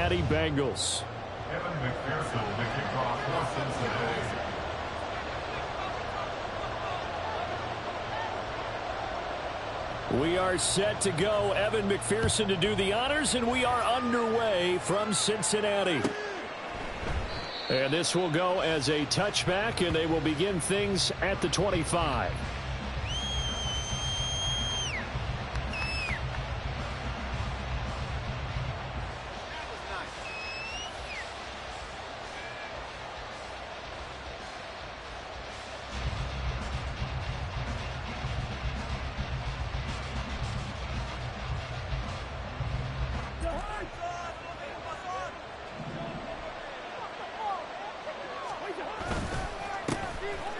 Cincinnati Bengals. Evan McPherson, the kickoff for Cincinnati. We are set to go. Evan McPherson to do the honors, and we are underway from Cincinnati. And this will go as a touchback, and they will begin things at the 25.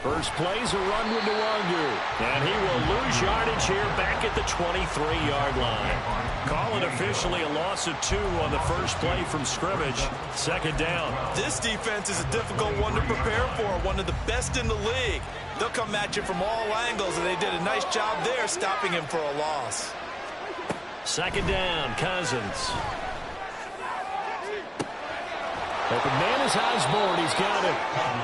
First play's a run with Nwangu. And he will lose yardage here back at the 23-yard line. Call it officially a loss of 2 on the first play from scrimmage. Second down. This defense is a difficult one to prepare for, one of the best in the league. They'll come at you from all angles, and they did a nice job there stopping him for a loss. Second down, Cousins. Open man is Osborne. He's got it.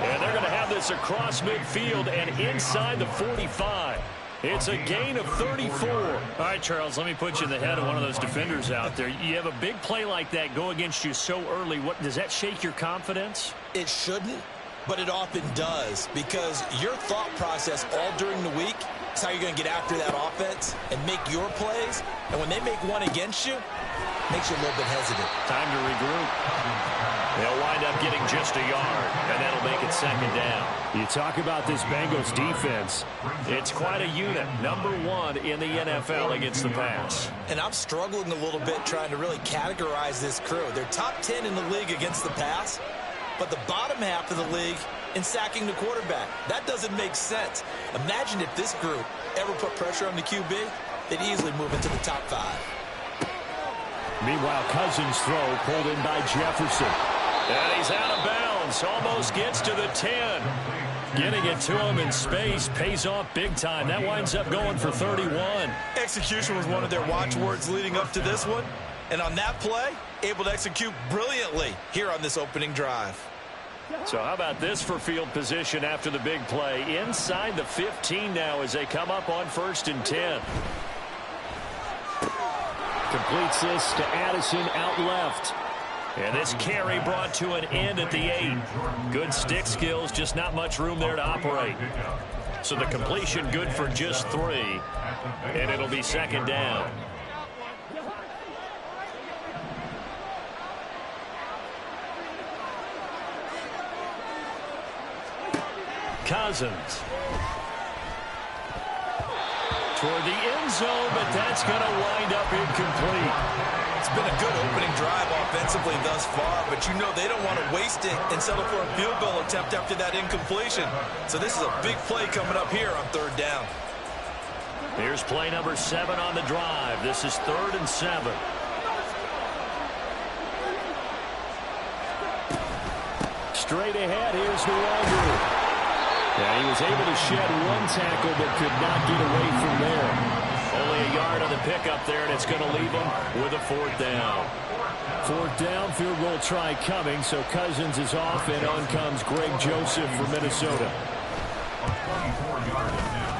And they're going to have this across midfield and inside the 45. It's a gain of 34. All right, Charles, let me put you in the head of one of those defenders out there. You have a big play like that go against you so early. What does that shake your confidence? It shouldn't, but it often does, because your thought process all during the week is how you're going to get after that offense and make your plays. And when they make one against you, it makes you a little bit hesitant. Time to regroup. They'll wind up getting just a yard, and that'll make it second down. You talk about this Bengals defense. It's quite a unit. Number 1 in the NFL against the pass. And I'm struggling a little bit trying to really categorize this crew. They're top 10 in the league against the pass, but the bottom half of the league in sacking the quarterback. That doesn't make sense. Imagine if this group ever put pressure on the QB, they'd easily move into the top 5. Meanwhile, Cousins' throw pulled in by Jefferson. And he's out of bounds. Almost gets to the 10. Getting it to him in space pays off big time. That winds up going for 31. Execution was one of their watchwords leading up to this one. And on that play, able to execute brilliantly here on this opening drive. So how about this for field position after the big play? Inside the 15 now as they come up on 1st and 10. Completes this to Addison out left. And this carry brought to an end at the 8. Good stick skills, just not much room there to operate. So the completion good for just 3. And it'll be second down. Cousins. Toward the end zone, but that's going to wind up incomplete. It's been a good opening drive offensively thus far, but you know they don't want to waste it and settle for a field goal attempt after that incompletion. So this is a big play coming up here on 3rd down. Here's play number 7 on the drive. This is 3rd and 7. Straight ahead, here's Nwangu. Yeah, he was able to shed 1 tackle but could not get away from there. Only a yard on the pickup there, and it's going to leave him with a 4th down. 4th down, field goal try coming, so Cousins is off, and on comes Greg Joseph for Minnesota.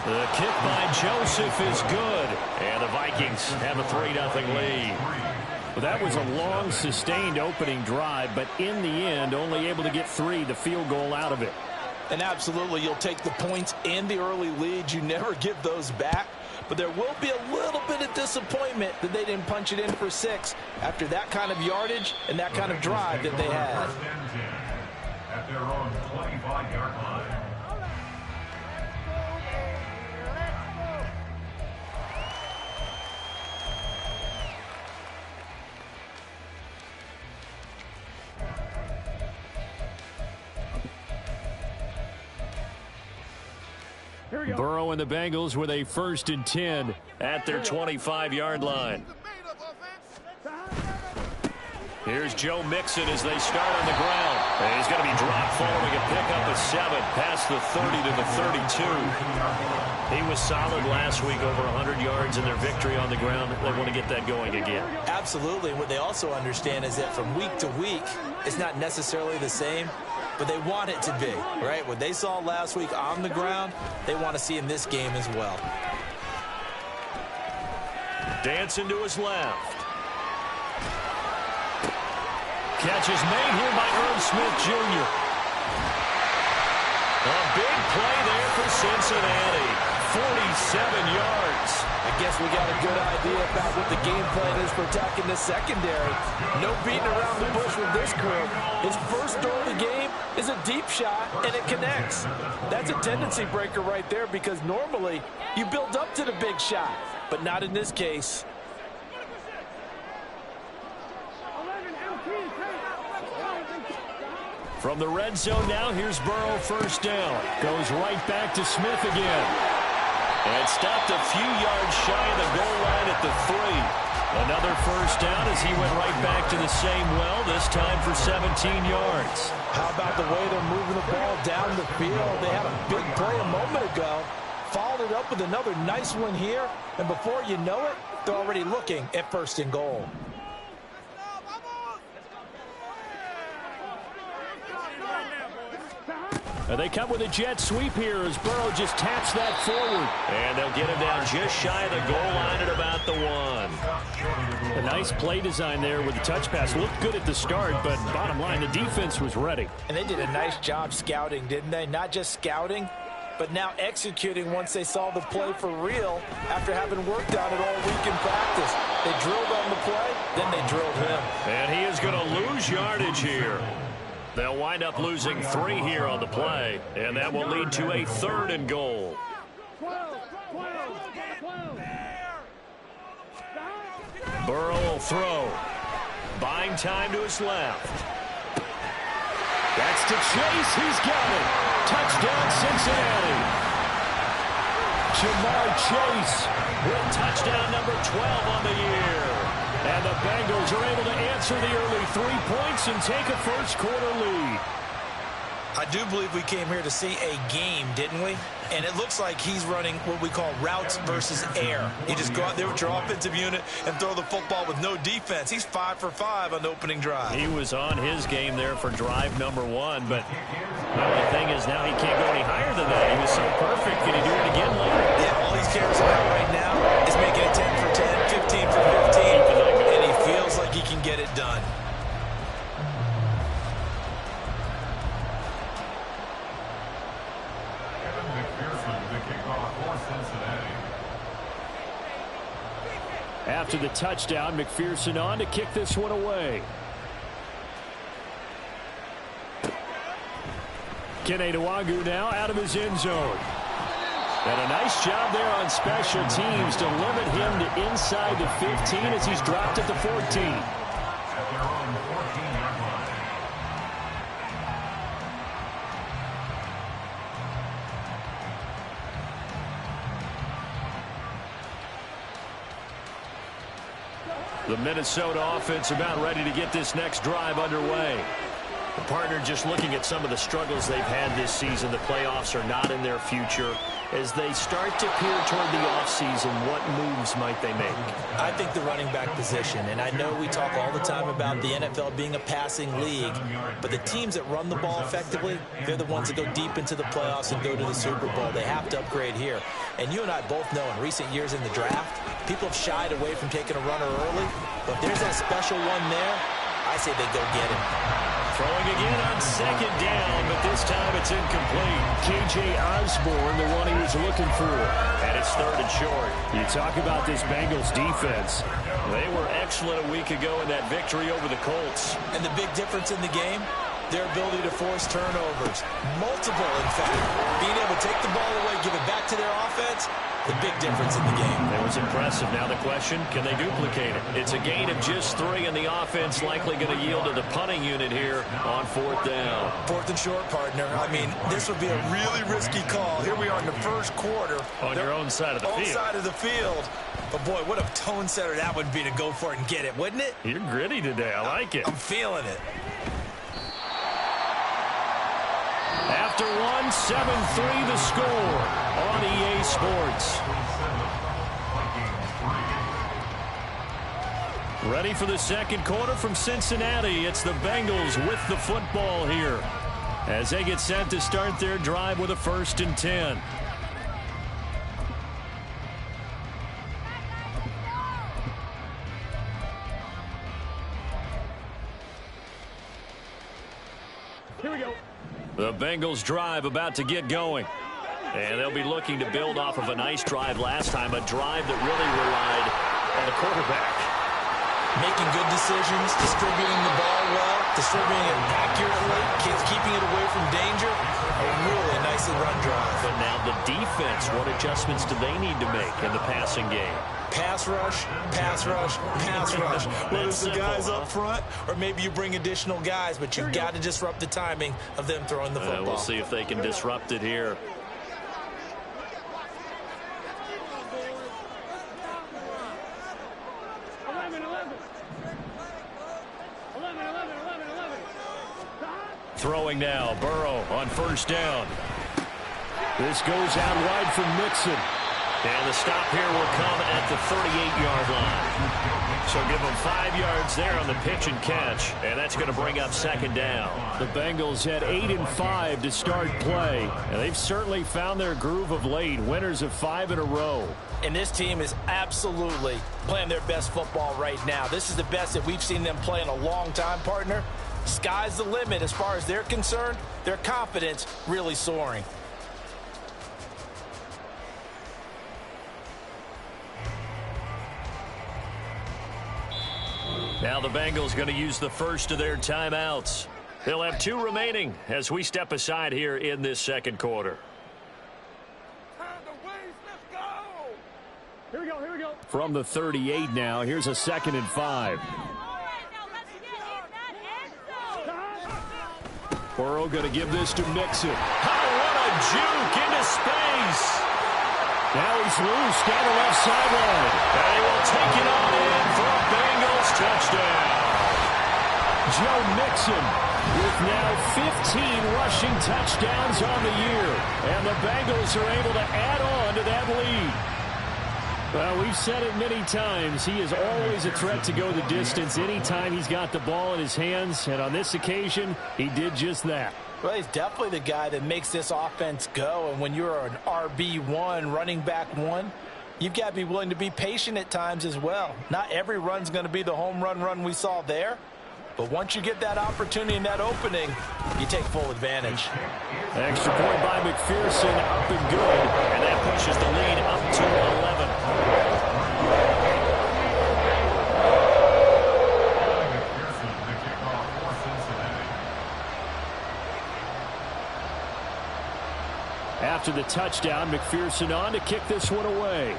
The kick by Joseph is good, and the Vikings have a 3-0 lead. Well, that was a long, sustained opening drive, but in the end, only able to get 3, the field goal out of it. And absolutely, you'll take the points and the early lead. You never give those back. But there will be a little bit of disappointment that they didn't punch it in for 6 after that kind of yardage and that kind of drive that they had. At their own 25-yard line. Burrow and the Bengals with a 1st and 10 at their 25-yard line. Here's Joe Mixon as they start on the ground. And he's going to be dropped following a pickup of 7 past the 30 to the 32. He was solid last week, over 100 yards in their victory on the ground. They want to get that going again. Absolutely. What they also understand is that from week to week, it's not necessarily the same, but they want it to be, right? What they saw last week on the ground, they want to see in this game as well. Dancing to his left. Catch is made here by Irv Smith Jr. A big play there for Cincinnati. 47 yards. I guess we got a good idea about what the game plan is for attacking the secondary. No beating around the bush with this crew. His first throw of the game is a deep shot, and it connects. That's a tendency breaker right there, because normally you build up to the big shot, but not in this case. From the red zone now, here's Burrow, first down. Goes right back to Smith again. And stopped a few yards shy of the goal line at the 3. Another first down as he went right back to the same well, this time for 17 yards. How about the way they're moving the ball down the field? They had a big play a moment ago. Followed it up with another nice one here. And before you know it, they're already looking at first and goal. They come with a jet sweep here as Burrow just taps that forward. And they'll get him down just shy of the goal line at about the 1. A nice play design there with the touch pass. Looked good at the start, but bottom line, the defense was ready. And they did a nice job scouting, didn't they? Not just scouting, but now executing once they saw the play for real after having worked on it all week in practice. They drilled on the play, then they drilled him. And he is going to lose yardage here. They'll wind up losing 3 here on the play, and that will lead to a 3rd and goal. Burrow will throw. Buying time to his left. That's to Chase. He's got it. Touchdown, Cincinnati. Jamar Chase with touchdown number 12 on the year. And the Bengals are able to answer the early 3 points and take a first-quarter lead. I do believe we came here to see a game, didn't we? And it looks like he's running what we call routes versus air. You just go out there with your offensive unit and throw the football with no defense. He's 5 for 5 on the opening drive. He was on his game there for drive number 1, but the only thing is now he can't go any higher than that. He was so perfect. Can he do it again later? Yeah, all he cares about right now is making it 10 for 10, 15 for 15, and he feels like he can get it done. After the touchdown, McPherson on to kick this one away. Kene Nwangwu now out of his end zone. And a nice job there on special teams to limit him to inside the 15 as he's dropped at the 14. At their own 14-yard line. The Minnesota offense about ready to get this next drive underway. The partner just looking at some of the struggles they've had this season. The playoffs are not in their future. As they start to peer toward the offseason, what moves might they make? I think the running back position, and I know we talk all the time about the NFL being a passing league, but the teams that run the ball effectively, they're the ones that go deep into the playoffs and go to the Super Bowl. They have to upgrade here. And you and I both know in recent years in the draft, people have shied away from taking a runner early, but if there's that special one there, I say they go get him. Throwing again on second down, but this time it's incomplete. K.J. Osborne, the one he was looking for. And it's 3rd and short. You talk about this Bengals defense. They were excellent a week ago in that victory over the Colts. And the big difference in the game, their ability to force turnovers. Multiple, in fact. Being able to take the ball away, give it back to their offense, the big difference in the game. It was impressive. Now the question, can they duplicate it? It's a gain of just 3, and the offense likely going to yield to the punting unit here on 4th down. 4th and short, partner. I mean, this would be a really risky call. Here we are in the first quarter. On your own side of the field. Own side of the field. But, boy, what a tone setter that would be to go for it and get it, wouldn't it? You're gritty today. I like it. I'm feeling it. after one. 7-3 the score on EA Sports. Ready for the second quarter from Cincinnati. It's the Bengals with the football here as they get set to start their drive with a 1st and 10. Here we go. The Bengals drive about to get going. And they'll be looking to build off of a nice drive last time, a drive that really relied on the quarterback. Making good decisions, distributing the ball well, distributing it accurately, keeping it away from danger. A really nicely run drive. But now the defense, what adjustments do they need to make in the passing game? Pass rush, pass rush, pass rush. Whether it's the guys up front or maybe you bring additional guys, but you've got to disrupt the timing of them throwing the football. We'll see if they can disrupt it here. Throwing now, Burrow on 1st down. This goes out wide from Mixon. And the stop here will come at the 38-yard line. So give them 5 yards there on the pitch and catch. And that's going to bring up 2nd down. The Bengals had 8 and 5 to start play. And they've certainly found their groove of late. Winners of 5 in a row. And this team is absolutely playing their best football right now. This is the best that we've seen them play in a long time, partner. Sky's the limit as far as they're concerned. Their confidence really soaring. Now the Bengals going to use the first of their timeouts. They'll have 2 remaining as we step aside here in this second quarter. Here we go, here we go. From the 38 now, here's a 2nd and 5. Burrow going to give this to Mixon. Oh, what a juke into space. Now he's loose down the left sideline. And he will take it on in for a Bengals touchdown. Joe Mixon with now 15 rushing touchdowns on the year. And the Bengals are able to add on to that lead. Well, we've said it many times. He is always a threat to go the distance anytime he's got the ball in his hands. And on this occasion, he did just that. Well, he's definitely the guy that makes this offense go. And when you're an RB1, running back 1, you've got to be willing to be patient at times as well. Not every run's going to be the home run we saw there. But once you get that opportunity and that opening, you take full advantage. Extra point by McPherson, up and good. And that pushes the lead up to 11. After the touchdown, McPherson on to kick this one away.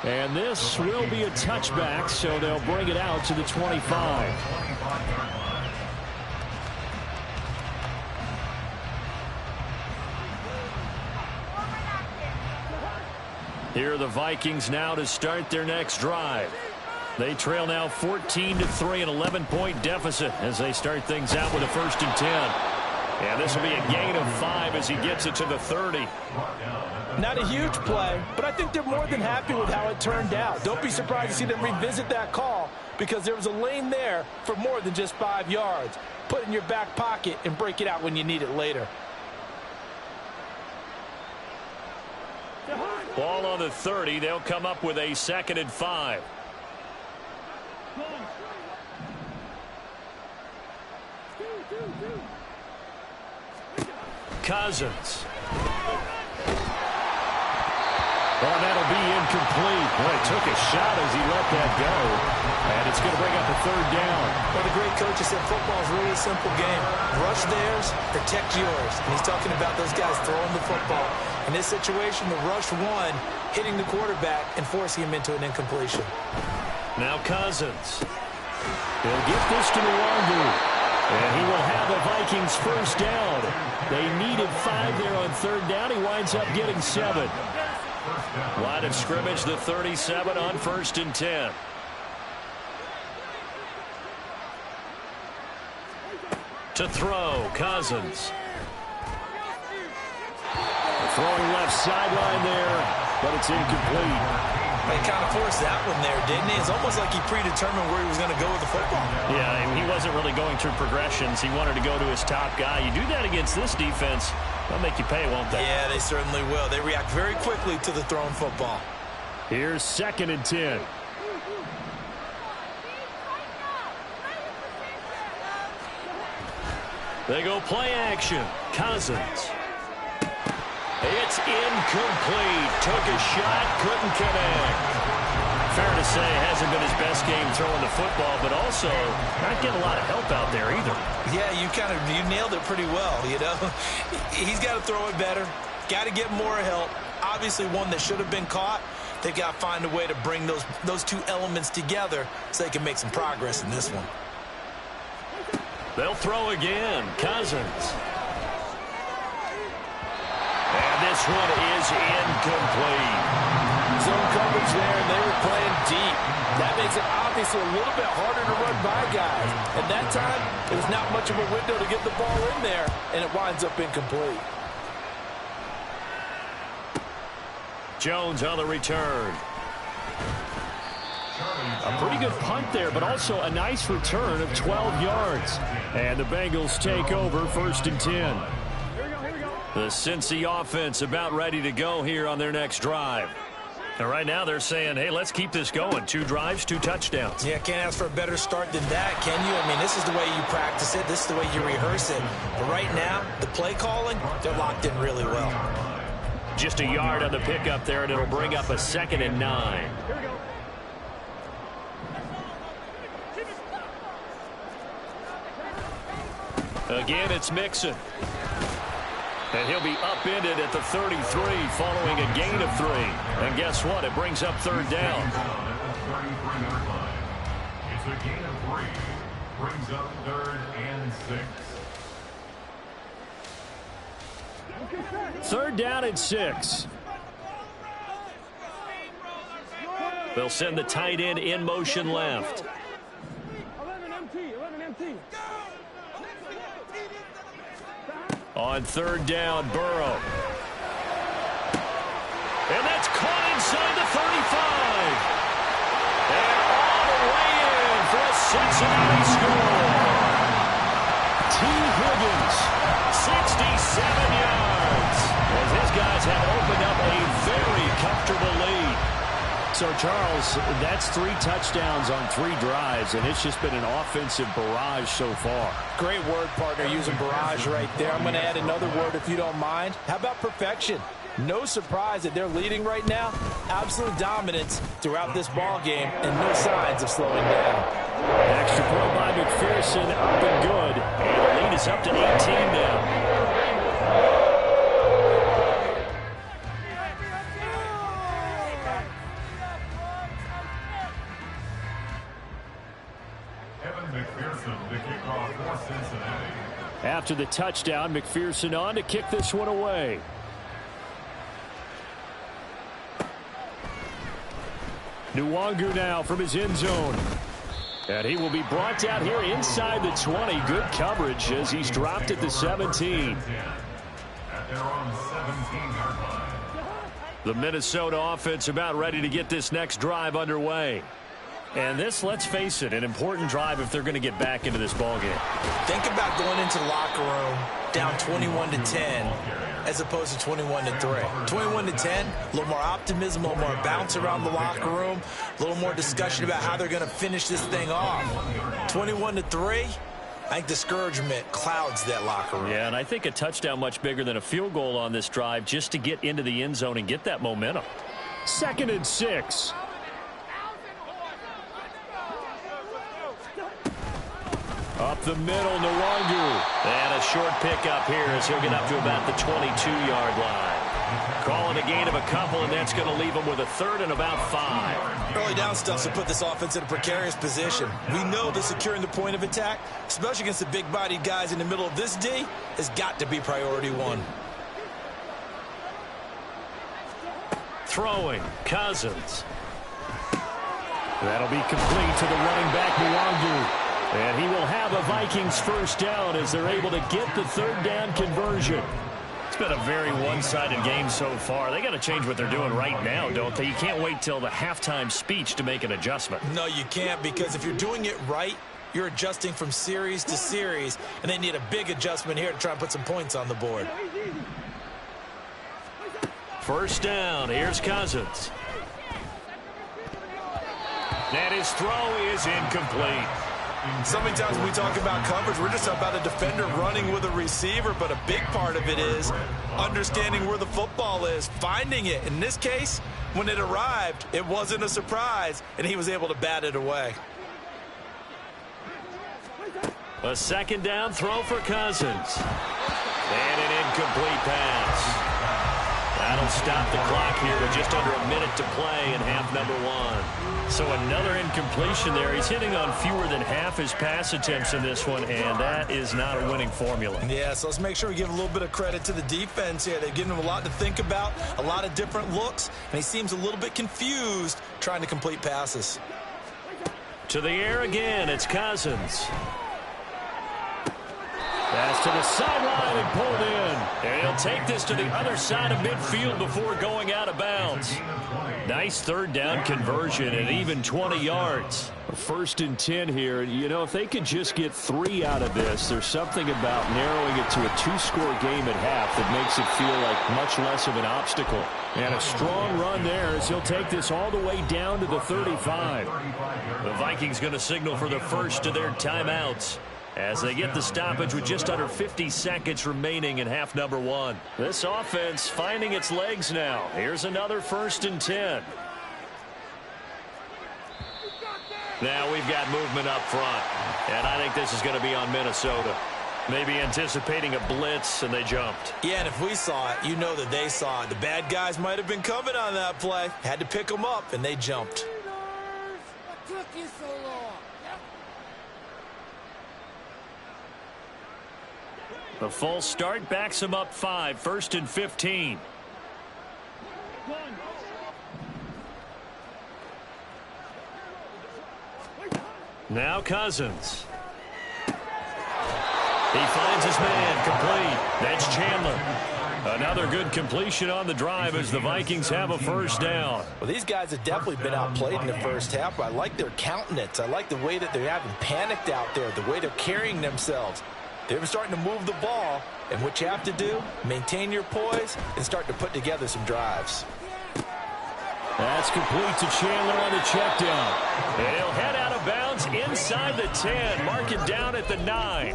And this will be a touchback, so they'll bring it out to the 25. Here are the Vikings now to start their next drive. They trail now 14-3, an 11-point deficit as they start things out with a 1st and 10. And this will be a gain of 5 as he gets it to the 30. Not a huge play, but I think they're more than happy with how it turned out. Don't be surprised to see them revisit that call because there was a lane there for more than just 5 yards. Put it in your back pocket and break it out when you need it later. Ball on the 30. They'll come up with a 2nd and 5. Cousins. Well, that'll be incomplete. Boy, took a shot as he let that go. And it's going to bring up a 3rd down. Well, the great coach has said football is really a simple game. Rush theirs, protect yours. And he's talking about those guys throwing the football. In this situation, the rush 1, hitting the quarterback and forcing him into an incompletion. Now Cousins. He'll get this to Nwangwu. And he will have the Vikings 1st down. They needed 5 there on 3rd down. He winds up getting 7. Line of scrimmage, the 37 on 1st and 10. To throw, Cousins. Throwing left sideline there, but it's incomplete. He kind of forced that one there, didn't he? It's almost like he predetermined where he was going to go with the football. Yeah, he wasn't really going through progressions. He wanted to go to his top guy. You do that against this defense, they'll make you pay, won't they? Yeah, they certainly will. They react very quickly to the thrown football. Here's 2nd and 10. They go play action. Cousins. It's incomplete. Took a shot, couldn't connect. Fair to say, hasn't been his best game throwing the football, but also not getting a lot of help out there either. Yeah, you nailed it pretty well, you know. He's got to throw it better. Got to get more help. Obviously one that should have been caught. They've got to find a way to bring those two elements together so they can make some progress in this one. They'll throw again. Cousins. And this one is incomplete. Zone coverage there, and they were playing deep. That makes it obviously a little bit harder to run by guys. And that time, it was not much of a window to get the ball in there, and it winds up incomplete. Jones on the return. A pretty good punt there, but also a nice return of 12 yards. And the Bengals take over 1st and 10. The Cincy offense about ready to go here on their next drive. And right now they're saying, hey, let's keep this going. 2 drives, 2 touchdowns. Yeah, can't ask for a better start than that, can you? I mean, this is the way you practice it. This is the way you rehearse it. But right now, the play calling, they're locked in really well. Just a yard on the pickup there, and it'll bring up a 2nd and 9. Again, it's Mixon. And he'll be upended at the 33 following a gain of 3. And guess what? It brings up 3rd down. It's a gain of 3. Brings up 3rd and 6. 3rd down and 6. They'll send the tight end in motion left. 11 empty. On 3rd down, Burrow. And that's caught inside the 35. And all the way in for a Cincinnati score. T. Higgins, 67 yards. As his guys have opened up a very comfortable lead. So, Charles, that's 3 touchdowns on 3 drives, and it's just been an offensive barrage so far. Great word, partner, using barrage right there. I'm going to add another word if you don't mind. How about perfection? No surprise that they're leading right now. Absolute dominance throughout this ball game and no signs of slowing down. Extra point by McPherson, up and good. And the lead is up to 18 now. After the touchdown, McPherson on to kick this one away. Nwangu now from his end zone. And he will be brought down here inside the 20. Good coverage as he's dropped at the 17. The Minnesota offense about ready to get this next drive underway. And this, let's face it, an important drive if they're going to get back into this ballgame. Think about going into the locker room down 21-10 as opposed to 21-3. 21-10, a little more optimism, a little more bounce around the locker room, a little more discussion about how they're going to finish this thing off. 21-3, I think discouragement clouds that locker room. Yeah, and I think a touchdown much bigger than a field goal on this drive just to get into the end zone and get that momentum. 2nd and 6. Up the middle, Nwangu. And a short pickup here as he'll get up to about the 22-yard line. Calling a gain of a couple, and that's going to leave him with a 3rd and about 5. Early down stuff to put this offense in a precarious position. We know that securing the point of attack, especially against the big-bodied guys in the middle of this D, has got to be priority 1. Throwing, Cousins. That'll be complete to the running back, Nwangu. And he will have a Vikings first down as they're able to get the third down conversion. It's been a very one-sided game so far. They got to change what they're doing right now, don't they? You can't wait till the halftime speech to make an adjustment. No, you can't, because if you're doing it right, you're adjusting from series to series, and they need a big adjustment here to try and put some points on the board. First down, here's Cousins. And his throw is incomplete. So many times when we talk about coverage, we're just about a defender running with a receiver, but a big part of it is understanding where the football is, finding it. In this case, when it arrived, it wasn't a surprise, and he was able to bat it away. A second down throw for Cousins. And an incomplete pass. That'll stop the clock here with just under a minute to play in half number one. So another incompletion there. He's hitting on fewer than half his pass attempts in this one, and that is not a winning formula. Yeah, so let's make sure we give a little bit of credit to the defense here. They've given him a lot to think about, a lot of different looks, and he seems a little bit confused trying to complete passes. To the air again, it's Cousins. Pass to the sideline and pulled in. And he'll take this to the other side of midfield before going out of bounds. Nice third down conversion and even 20 yards. First and 10 here. You know, if they could just get 3 out of this, there's something about narrowing it to a 2-score game at half that makes it feel like much less of an obstacle. And a strong run there as he'll take this all the way down to the 35. The Vikings going to signal for the first of their timeouts as they get the stoppage with just under 50 seconds remaining in half number one. This offense finding its legs now. Here's another first and 10. Now we've got movement up front, and I think this is going to be on Minnesota. Maybe anticipating a blitz, and they jumped. Yeah, and if we saw it, you know that they saw it. The bad guys might have been coming on that play. Had to pick them up, and they jumped. What took you so long? The full start backs him up 5, first and 15. Now Cousins. He finds his man, complete. That's Chandler. Another good completion on the drive as the Vikings have a first down. Well, these guys have definitely been outplayed in the first half, but I like their countenance. I like the way that they haven't panicked out there, the way they're carrying themselves. They're starting to move the ball, and what you have to do, maintain your poise and start to put together some drives. That's complete to Chandler on the check down. And he'll head out of bounds inside the 10, mark it down at the 9.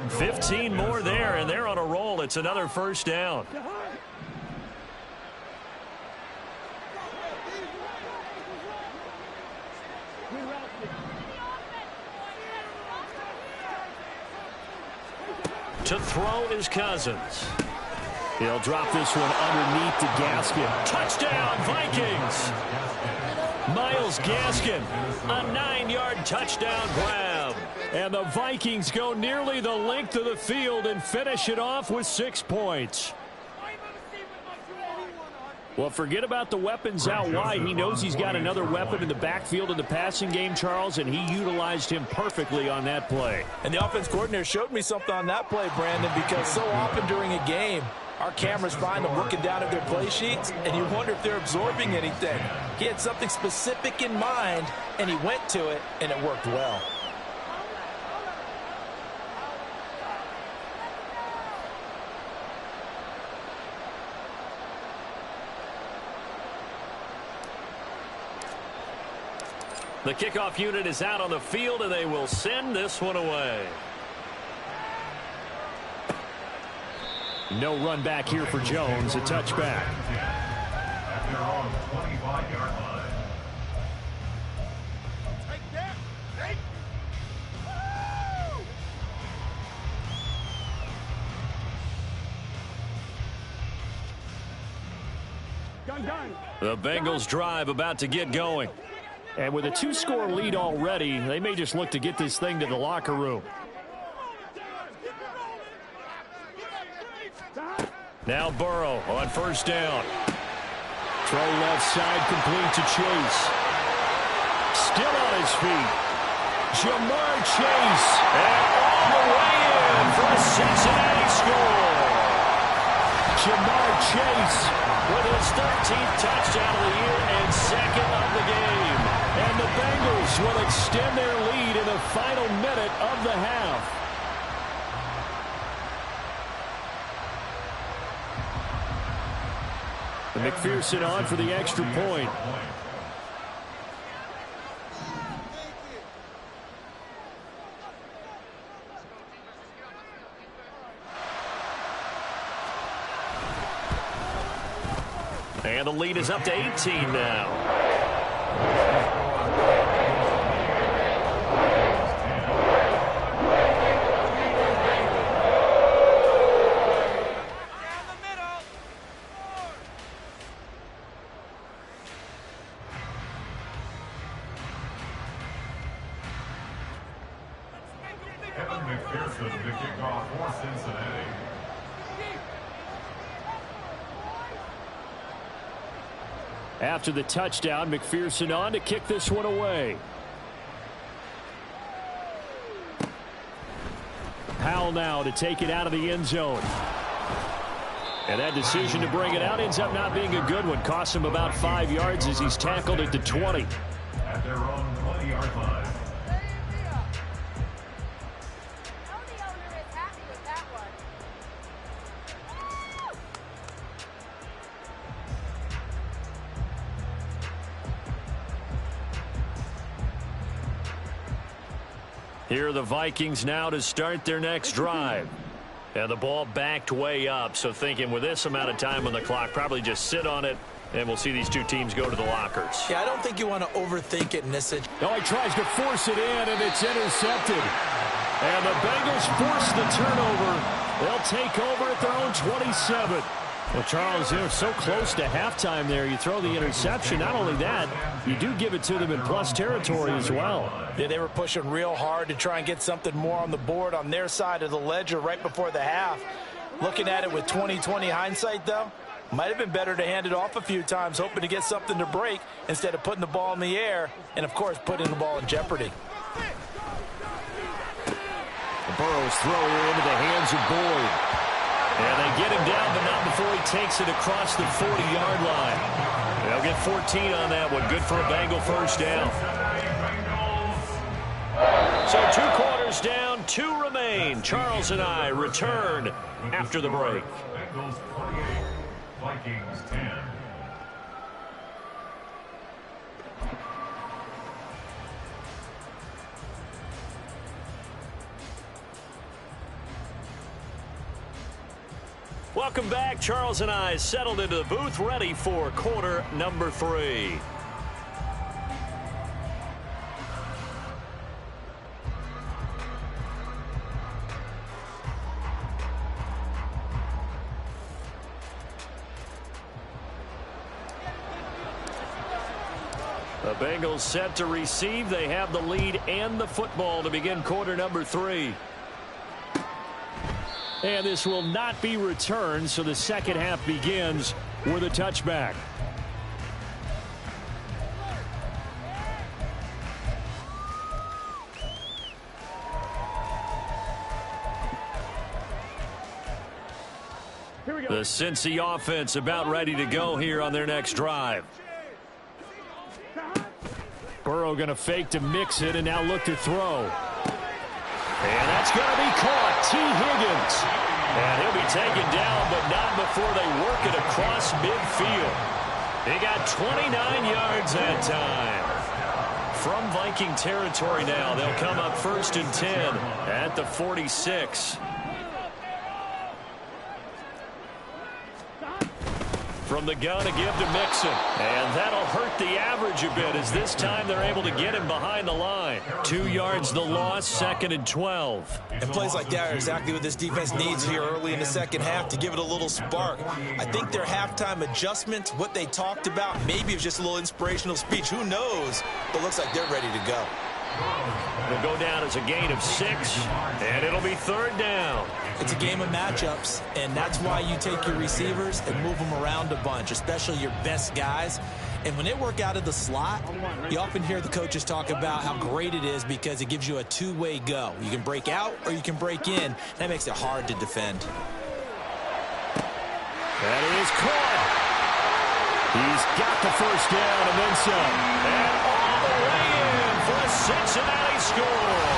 15 more there, and they're on a roll. It's another first down. To throw is Cousins. He'll drop this one underneath to Gaskin. Touchdown, Vikings! Myles Gaskin, a 9-yard touchdown grab. And the Vikings go nearly the length of the field and finish it off with 6 points. Well, forget about the weapons out wide. He knows he's got another weapon in the backfield in the passing game, Charles, and he utilized him perfectly on that play. And the offense coordinator showed me something on that play, Brandon, because so often during a game, our cameras find them looking down at their play sheets, and you wonder if they're absorbing anything. He had something specific in mind, and he went to it, and it worked well. The kickoff unit is out on the field, and they will send this one away. No run back here for Jones, a touchback. At their own 25-yard line. The Bengals drive about to get going. And with a 2-score lead already, they may just look to get this thing to the locker room. Now Burrow on first down. Throw left side complete to Chase. Still on his feet. Ja'Marr Chase. And all the way in for a Cincinnati score. Ja'Marr Chase with his 13th touchdown of the year and second of the game. And the Bengals will extend their lead in the final minute of the half. McPherson on for the extra point. And the lead is up to 18 now. McPherson to kick off for Cincinnati. After the touchdown, McPherson on to kick this one away. Powell now to take it out of the end zone. And that decision to bring it out ends up not being a good one. Costs him about 5 yards as he's tackled at the 20. At their own 20-yard line. Here are the Vikings now to start their next drive. And the ball backed way up, so thinking with this amount of time on the clock, probably just sit on it, and we'll see these two teams go to the lockers. Yeah, I don't think you want to overthink it in this situation. No, he tries to force it in, and it's intercepted. And the Bengals force the turnover. They'll take over at their own 27. Well, Charles, they're so close to halftime there. You throw the interception. Not only that, you do give it to them in plus territory as well. Yeah, they were pushing real hard to try and get something more on the board on their side of the ledger right before the half. Looking at it with 20/20 hindsight, though, might have been better to hand it off a few times, hoping to get something to break instead of putting the ball in the air and, of course, putting the ball in jeopardy. The Burrows throw here into the hands of Boyd. And they get him down, but not before he takes it across the 40-yard line. They'll get 14 on that one. Good for a Bengal first down. So 2 quarters down, 2 remain. Charles and I return after the break. Bengals 28, Vikings 10. Welcome back. Charles and I settled into the booth, ready for quarter number 3. The Bengals set to receive. They have the lead and the football to begin quarter number 3. And this will not be returned, so the second half begins with a touchback. The Cincy offense about ready to go here on their next drive. Burrow going to fake to mix it and now look to throw. And that's going to be caught. T. Higgins. And he'll be taken down, but not before they work it across midfield. They got 29 yards that time. From Viking territory now, they'll come up 1st and 10 at the 46. From the gun to give to Mixon. And that'll hurt the average a bit as this time they're able to get him behind the line. 2 yards the loss, 2nd and 12. And plays like that are exactly what this defense needs here early in the second half to give it a little spark. I think their halftime adjustment, what they talked about, maybe it was just a little inspirational speech. Who knows? But looks like they're ready to go. It'll go down as a gain of 6, and it'll be 3rd down. It's a game of matchups, and that's why you take your receivers and move them around a bunch, especially your best guys. And when they work out of the slot, you often hear the coaches talk about how great it is because it gives you a two-way go. You can break out or you can break in. That makes it hard to defend. That is caught. He's got the first down and then some. And all the way in for a Cincinnati score.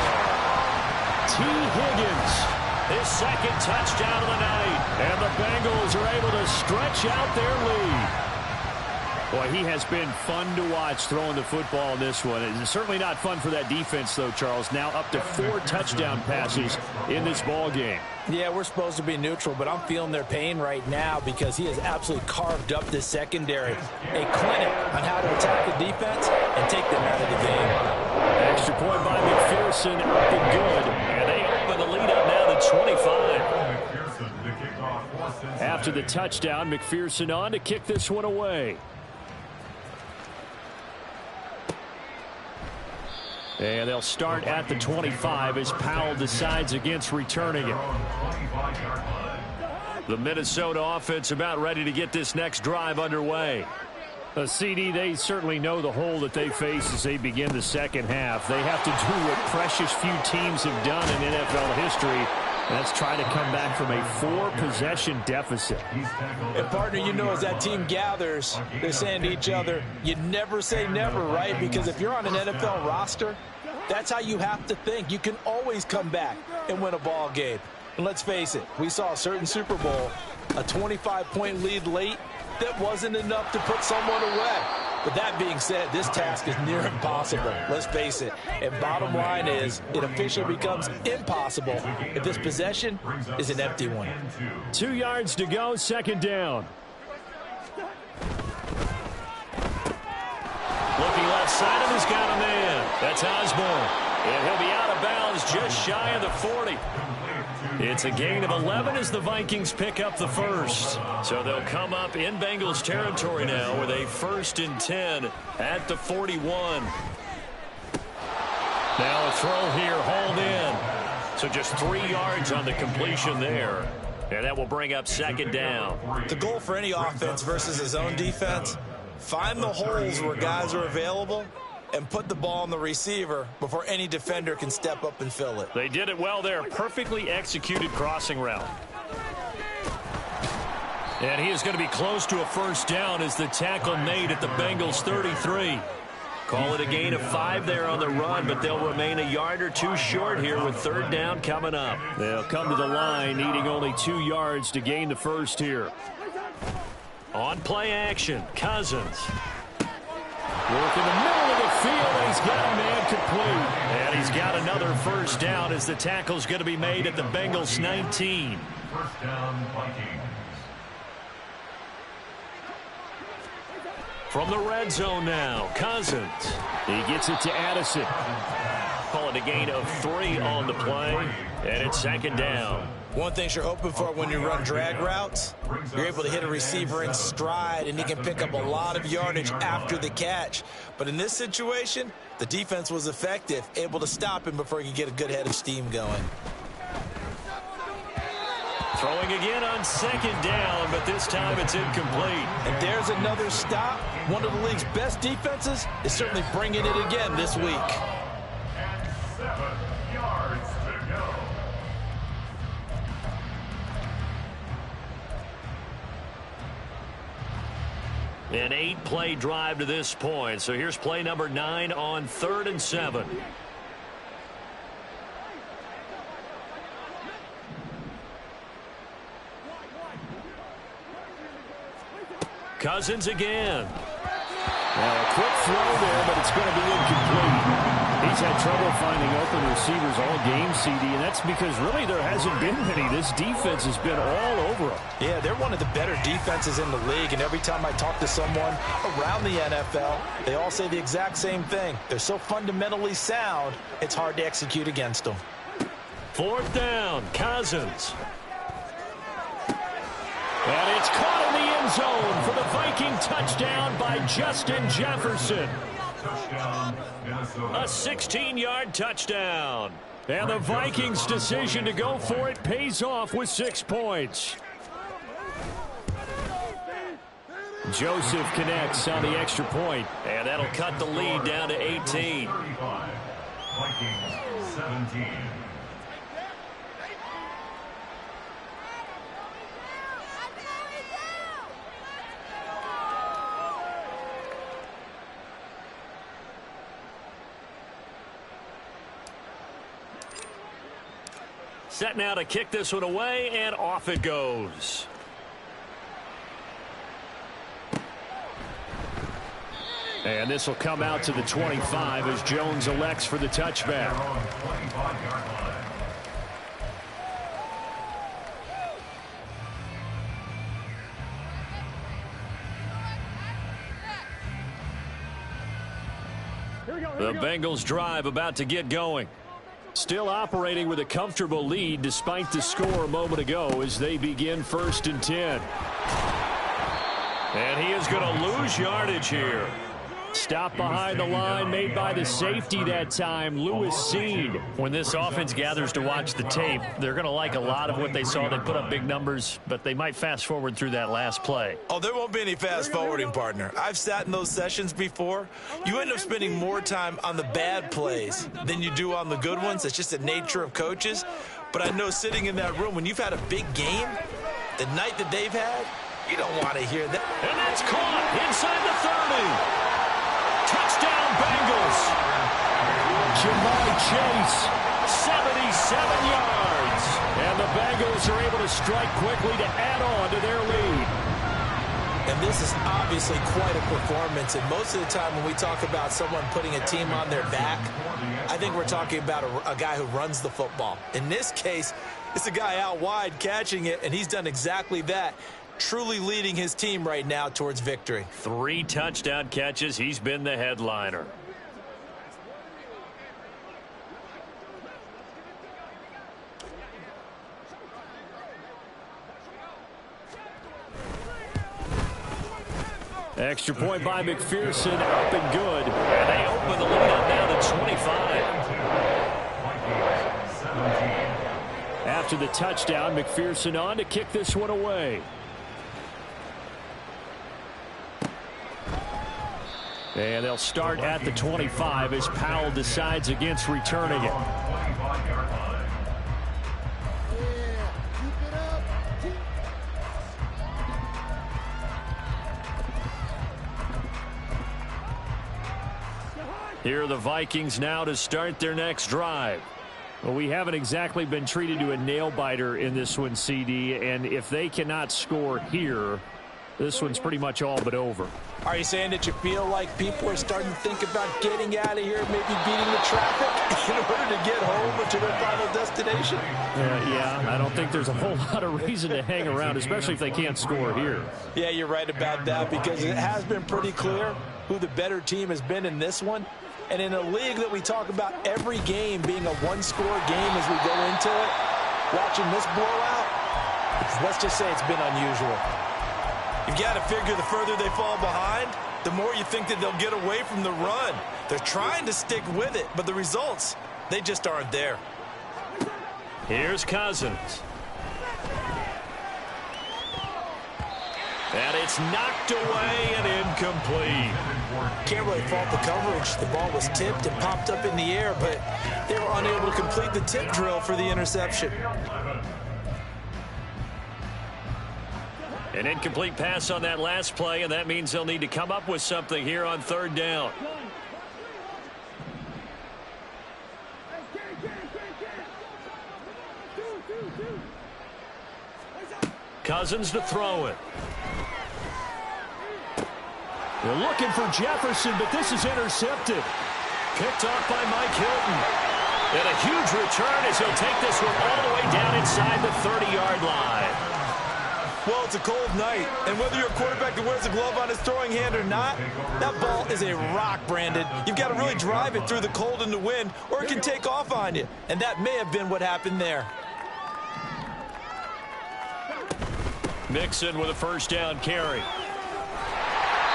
T. Higgins, his second touchdown of the night. And the Bengals are able to stretch out their lead. Boy, he has been fun to watch throwing the football in this one. It's certainly not fun for that defense, though, Charles. Now up to 4 touchdown passes in this ball game. Yeah, we're supposed to be neutral, but I'm feeling their pain right now because he has absolutely carved up this secondary. A clinic on how to attack the defense and take them out of the game. Extra point by McPherson, up and good. And they open the lead up now to 25. After the touchdown, McPherson on to kick this one away. And they'll start at the 25 as Powell decides against returning it. The Minnesota offense about ready to get this next drive underway. CD, they certainly know the hole that they face as they begin the second half. They have to do what precious few teams have done in NFL history. Let's try to come back from a 4-possession deficit. And, partner, you know as that team gathers, they're saying to each other, you never say never, right? Because if you're on an NFL roster, that's how you have to think. You can always come back and win a ball game. And let's face it, we saw a certain Super Bowl, a 25-point lead late, that wasn't enough to put someone away. But that being said, this task is near impossible. Let's face it. And bottom line is, it officially becomes impossible if this possession is an empty one. 2 yards to go, second down. Looking left side, and he's got a man. That's Osborne. And he'll be out of bounds just shy of the 40. It's a gain of 11 as the Vikings pick up the first. So they'll come up in Bengals territory now with a 1st and 10 at the 41. Now a throw here, hauled in. So just 3 yards on the completion there. And that will bring up second down. The goal for any offense versus his own defense, find the holes where guys are available and put the ball on the receiver before any defender can step up and fill it. They did it well there. Perfectly executed crossing route. And he is going to be close to a first down as the tackle made at the Bengals 33. Call it a gain of 5 there on the run, but they'll remain a yard or 2 short here with third down coming up. They'll come to the line needing only 2 yards to gain the first here. On play action, Cousins. Work in the middle of the field, and he's got a man complete. And he's got another first down as the tackle's going to be made at the Bengals 19. First down, Vikings. From the red zone now, Cousins. He gets it to Addison. Call it a gain of 3 on the play, and it's second down. One thing you're hoping for when you run drag routes, you're able to hit a receiver in stride, and he can pick up a lot of yardage after the catch. But in this situation, the defense was effective, able to stop him before he could get a good head of steam going. Throwing again on second down, but this time it's incomplete. And there's another stop. One of the league's best defenses is certainly bringing it again this week. And 7 yards to go. An 8-play drive to this point. So here's play number 9 on 3rd and 7. Cousins again. Now a quick throw there, but it's going to be incomplete. He's had trouble finding open receivers all game, CD, and that's because really there hasn't been many. This defense has been all over them. Yeah, they're one of the better defenses in the league, and every time I talk to someone around the NFL, they all say the exact same thing. They're so fundamentally sound, it's hard to execute against them. 4th down, Cousins. And it's caught in the end zone for the Viking touchdown by Justin Jefferson. Touchdown, Minnesota. A 16-yard touchdown. And the Vikings' decision to go for it pays off with 6 points. Joseph connects on the extra point, and that'll cut the lead down to 18. 35. Vikings 17. Set now to kick this one away, and off it goes. And this will come out to the 25 as Jones elects for the touchback. The Bengals drive about to get going. Still operating with a comfortable lead despite the score a moment ago as they begin 1st and 10. And he is going to lose yardage here. Stop behind the line made by the safety that time, Lewis Seed. When this offense gathers to watch the tape, they're going to like a lot of what they saw. They put up big numbers, but they might fast forward through that last play. Oh, there won't be any fast forwarding, partner. I've sat in those sessions before. You end up spending more time on the bad plays than you do on the good ones. It's just the nature of coaches. But I know sitting in that room, when you've had a big game, the night that they've had, you don't want to hear that. And that's caught inside the 30. Touchdown, Bengals. Jamar Chase, 77 yards. And the Bengals are able to strike quickly to add on to their lead. And this is obviously quite a performance. And most of the time when we talk about someone putting a team on their back, I think we're talking about a guy who runs the football. In this case, it's a guy out wide catching it, and he's done exactly that. Truly leading his team right now towards victory. 3 touchdown catches. He's been the headliner. Extra point by McPherson, up and good. And they open the lead up now to 25. After the touchdown, McPherson on to kick this one away. And they'll start at the 25 as Powell decides against returning it. Here are the Vikings now to start their next drive. Well, we haven't exactly been treated to a nail-biter in this one, CD, and if they cannot score here, this one's pretty much all but over. Are you saying that you feel like people are starting to think about getting out of here, maybe beating the traffic in order to get home to their final destination? Yeah, I don't think there's a whole lot of reason to hang around, especially if they can't score here. Yeah, you're right about that, because it has been pretty clear who the better team has been in this one. And in a league that we talk about every game being a one-score game as we go into it, watching this blowout, let's just say it's been unusual. You've got to figure the further they fall behind, the more you think that they'll get away from the run. They're trying to stick with it, but the results, they just aren't there. Here's Cousins. And it's knocked away and incomplete. Can't really fault the coverage. The ball was tipped and popped up in the air, but they were unable to complete the tip drill for the interception. An incomplete pass on that last play, and that means they'll need to come up with something here on 3rd down. Cousins to throw it. They're looking for Jefferson, but this is intercepted. Picked off by Mike Hilton. And a huge return as he'll take this one all the way down inside the 30-yard line. Well, it's a cold night, and whether you're a quarterback that wears a glove on his throwing hand or not, that ball is a rock, Brandon. You've got to really drive it through the cold and the wind, or it can take off on you. And that may have been what happened there. Mixon with a 1st down carry.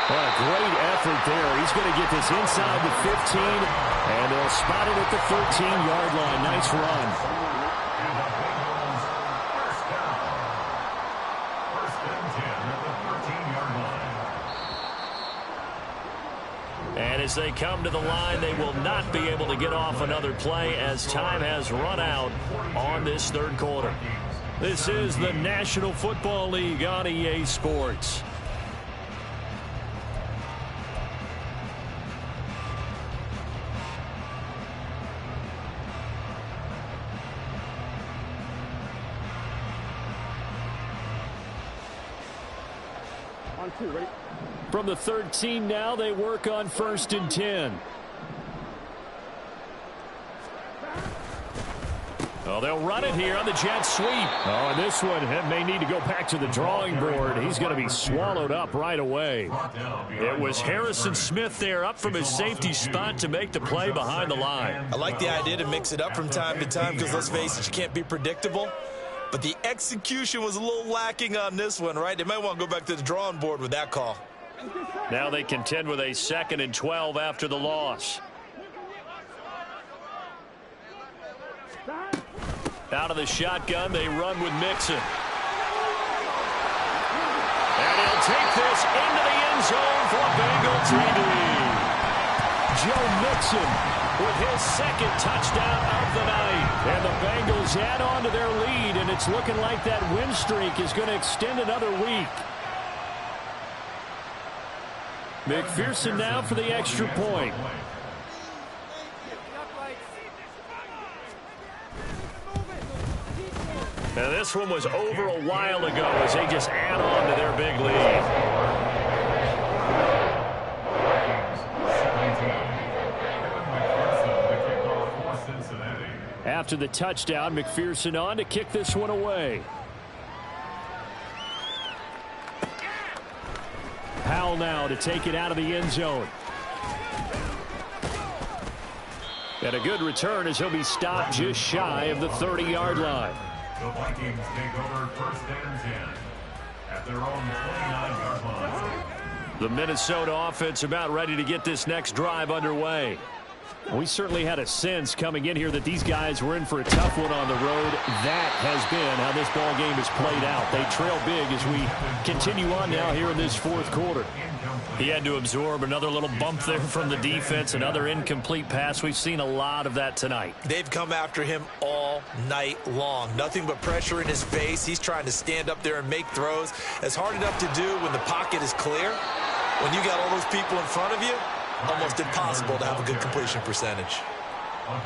Well, a great effort there. He's going to get this inside the 15, and they'll spot it at the 13-yard line. Nice run. as they come to the line. They will not be able to get off another play as time has run out on this third quarter. This is the National Football League on EA Sports. From the 13 now, they work on 1st and 10. Oh, they'll run it here on the jet sweep. Oh, and this one may need to go back to the drawing board. He's going to be swallowed up right away. It was Harrison Smith there up from his safety spot to make the play behind the line. I like the idea to mix it up from time to time because, let's face it, you can't be predictable. But the execution was a little lacking on this one, right? They might want to go back to the drawing board with that call. Now they contend with a 2nd and 12 after the loss. Out of the shotgun, they run with Mixon. And he'll take this into the end zone for a Bengal TD. Joe Mixon with his 2nd touchdown of the night. And the Bengals add on to their lead, and it's looking like that win streak is going to extend another week. McPherson now for the extra point. Now this one was over a while ago as they just add on to their big lead. After the touchdown, McPherson on to kick this one away. Powell now to take it out of the end zone. And a good return as he'll be stopped just shy of the 30-yard line. The Vikings take over 1st and 10 at their own 29-yard line. The Minnesota offense about ready to get this next drive underway. We certainly had a sense coming in here that these guys were in for a tough one on the road. That has been how this ball game has played out. They trail big as we continue on now here in this 4th quarter. He had to absorb another little bump there from the defense, another incomplete pass. We've seen a lot of that tonight. They've come after him all night long. Nothing but pressure in his face. He's trying to stand up there and make throws. It's hard enough to do when the pocket is clear. When you got all those people in front of you, almost impossible to have a good completion percentage.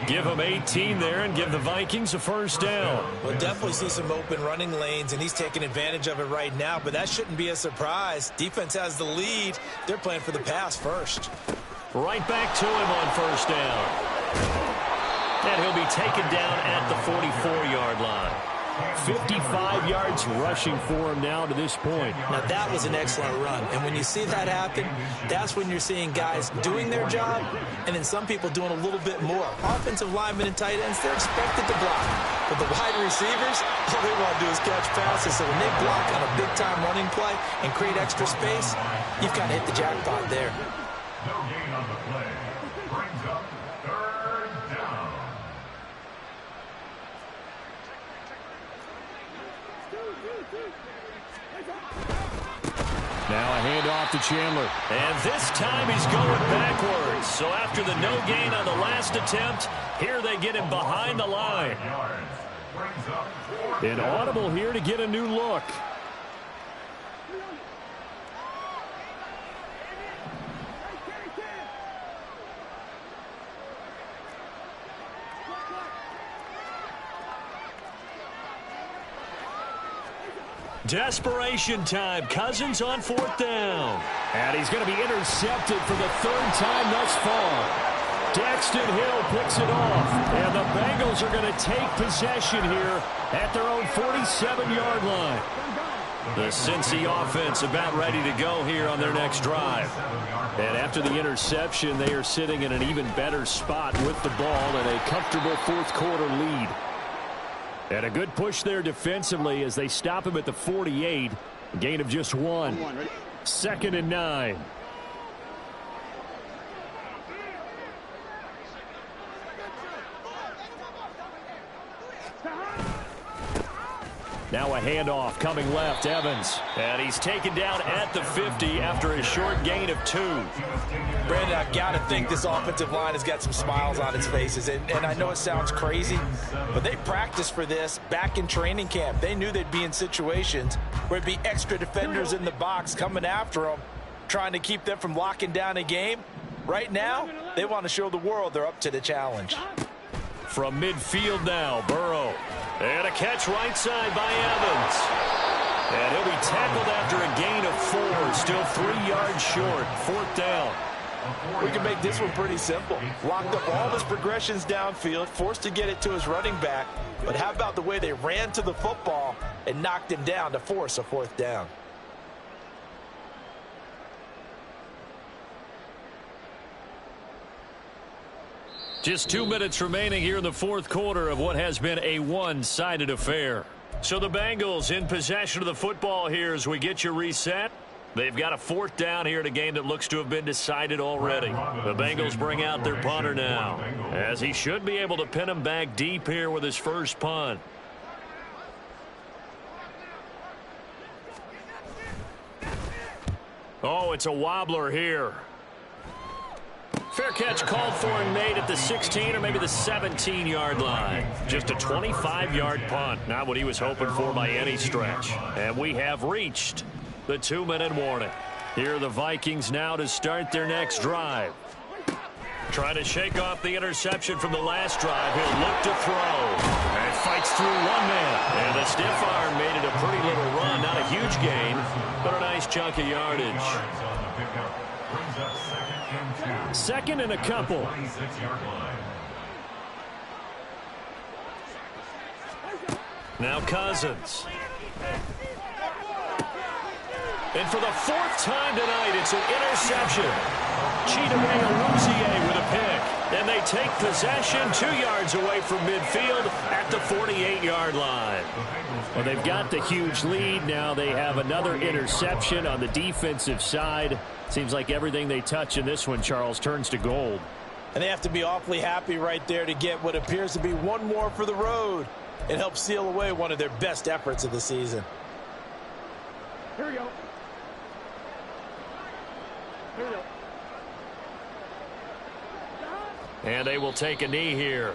Give them 18 there and give the Vikings a 1st down. We'll definitely see some open running lanes, and he's taking advantage of it right now, but that shouldn't be a surprise. Defense has the lead. They're playing for the pass first. Right back to him on 1st down. And he'll be taken down at the 44-yard line. 55 yards rushing for him now to this point. Now that was an excellent run, and when you see that happen, that's when you're seeing guys doing their job and then some people doing a little bit more. Offensive linemen and tight ends, they're expected to block, but the wide receivers, all they want to do is catch passes. So when they block on a big-time running play and create extra space, you've kind of hit the jackpot there. No gain on the play. Brings up 3rd down. Now a handoff to Chandler. And this time he's going backwards. So after the no gain on the last attempt, here they get him behind the line. An audible here to get a new look. Desperation time. Cousins on 4th down. And he's going to be intercepted for the 3rd time thus far. Daxton Hill picks it off. And the Bengals are going to take possession here at their own 47-yard line. The Cincy offense about ready to go here on their next drive. And after the interception, they are sitting in an even better spot with the ball and a comfortable 4th quarter lead. And a good push there defensively as they stop him at the 48. A gain of just 1. 2nd and 9. Now a handoff coming left, Evans. And he's taken down at the 50 after a short gain of 2. Brandon, I've got to think this offensive line has got some smiles on its faces. And I know it sounds crazy, but they practiced for this back in training camp. They knew they'd be in situations where there'd be extra defenders in the box coming after them, trying to keep them from locking down a game. Right now, they want to show the world they're up to the challenge. From midfield now, Burrow. And a catch right side by Evans. And he'll be tackled after a gain of 4. Still 3 yards short. 4th down. We can make this one pretty simple. Locked up all his progressions downfield, forced to get it to his running back. But how about the way they ran to the football and knocked him down to force a 4th down? Just 2 minutes remaining here in the 4th quarter of what has been a one-sided affair. So the Bengals in possession of the football here as we get you reset. They've got a 4th down here in a game that looks to have been decided already. The Bengals bring out their punter now, as he should be able to pin him back deep here with his first punt. Oh, it's a wobbler here. Fair catch called for and made at the 16 or maybe the 17-yard line. Just a 25-yard punt. Not what he was hoping for by any stretch. And we have reached the 2-minute warning. Here are the Vikings now to start their next drive. Trying to shake off the interception from the last drive. He'll look to throw. And fights through one man. And the stiff arm made it a pretty little run. Not a huge gain, but a nice chunk of yardage. 2nd and a couple. Now Cousins. And for the 4th time tonight, it's an interception. Chidobe Awuzie with a pick. And they take possession 2 yards away from midfield at the 48-yard line. Well, they've got the huge lead. Now they have another interception on the defensive side. Seems like everything they touch in this one, Charles, turns to gold. And they have to be awfully happy right there to get what appears to be one more for the road and help seal away one of their best efforts of the season. Here we go. Here we go. And they will take a knee here.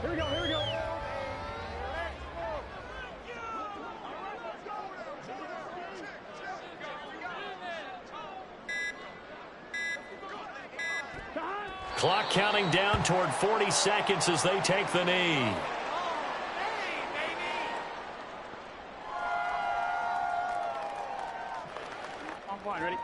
Here we go. Here we go. Clock counting down toward 40 seconds as they take the knee. I'm fine. Ready?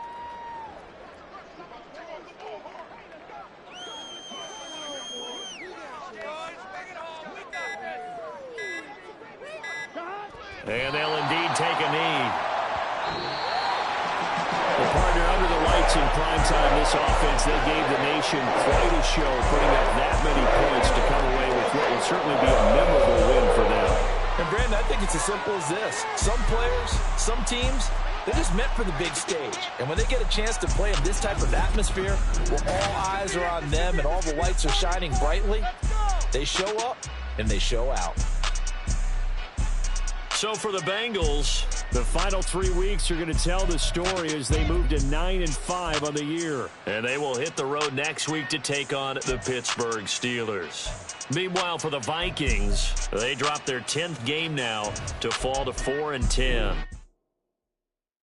And they'll indeed take a knee. Well, partner, under the lights in primetime, this offense, they gave the nation quite a show, putting up that many points to come away with what will certainly be a memorable win for them. And, Brandon, I think it's as simple as this. Some players, some teams, they're just meant for the big stage. And when they get a chance to play in this type of atmosphere, where all eyes are on them and all the lights are shining brightly, they show up and they show out. So for the Bengals, the final 3 weeks are going to tell the story as they move to 9-5 on the year. And they will hit the road next week to take on the Pittsburgh Steelers. Meanwhile, for the Vikings, they drop their 10th game now to fall to 4-10.